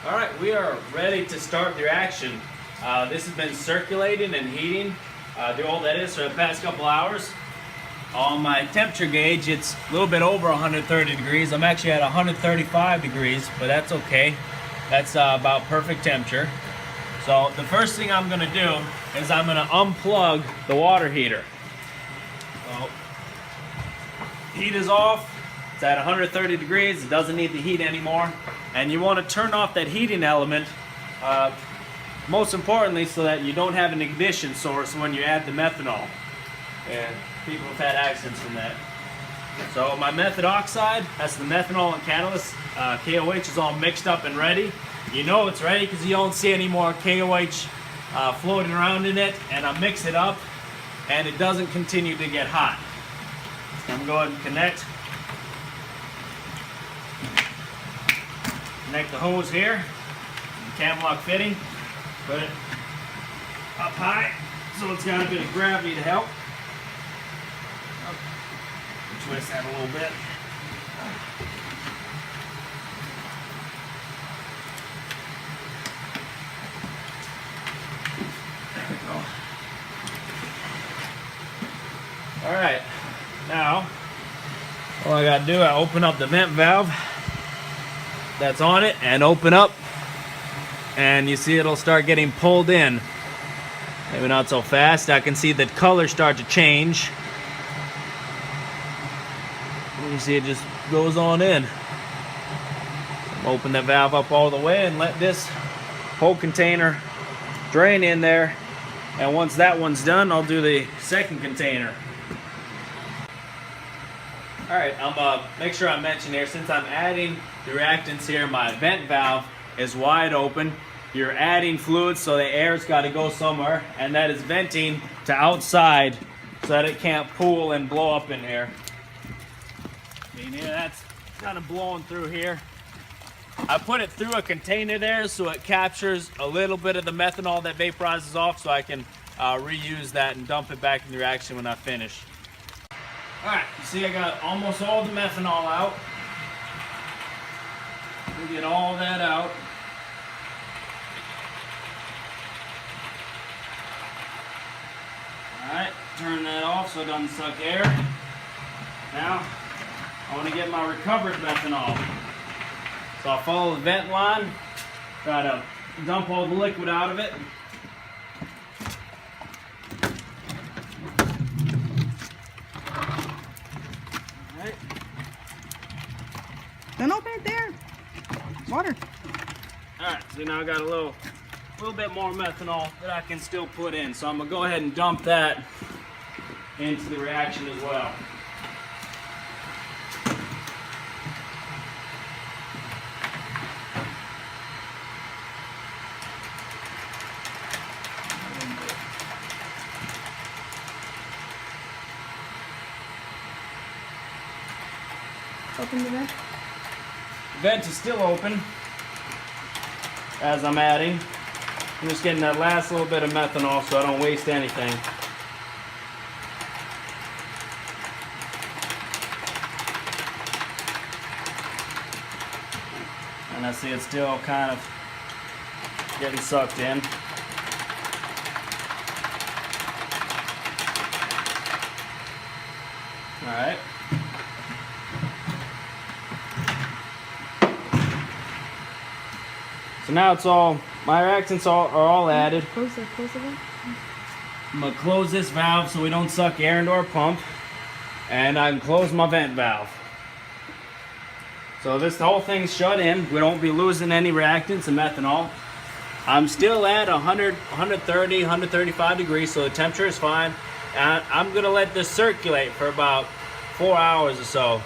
All right, we are ready to start the reaction. This has been circulating and heating. Do all that is for the past couple hours. On my temperature gauge, it's a little bit over 130 degrees. I'm actually at 135 degrees, but that's okay. That's about perfect temperature. So the first thing I'm gonna do is I'm gonna unplug the water heater. So, heat is off. It's at 130 degrees. It doesn't need the heat anymore. And you want to turn off that heating element, most importantly, so that you don't have an ignition source when you add the methanol. And people have had accidents from that. So my method oxide, that's the methanol and catalyst. KOH is all mixed up and ready. You know it's ready because you don't see any more KOH floating around in it. And I mix it up, and it doesn't continue to get hot. I'm going to go ahead and connect the hose here, the cam lock fitting, put it up high so it's got a bit of gravity to help. Twist that a little bit. There we go. All right, now all I gotta do, I open up the vent valve that's on it and open up, and you see it'll start getting pulled in. Maybe not so fast. I can see the color start to change. You see it just goes on in. Open the valve up all the way and let this whole container drain in there, and once that one's done, I'll do the second container. Alright, make sure I mention here, since I'm adding the reactants here, my vent valve is wide open. You're adding fluid, so the air's got to go somewhere, and that is venting to outside so that it can't pool and blow up in here. That's kind of blowing through here. I put it through a container there so it captures a little bit of the methanol that vaporizes off, so I can reuse that and dump it back in the reaction when I finish. Alright, you see I got almost all the methanol out. We'll get all that out. Alright, turn that off so it doesn't suck air. Now, I want to get my recovered methanol. So I'll follow the vent line, try to dump all the liquid out of it. Alright. Don't open it there. Water. Alright, so now I got a little bit more methanol that I can still put in. So I'm going to go ahead and dump that into the reaction as well. Open the vent. Vent is still open as I'm adding. I'm just getting that last little bit of methanol so I don't waste anything. And I see it's still kind of getting sucked in. All right. So now it's all, my reactants are all added. Close the vent. I'm going to close this valve so we don't suck air into our pump. And I can close my vent valve. So this whole thing's shut in. We don't be losing any reactants and methanol. I'm still at 100, 130, 135 degrees, so the temperature is fine. And I'm going to let this circulate for about 4 hours or so.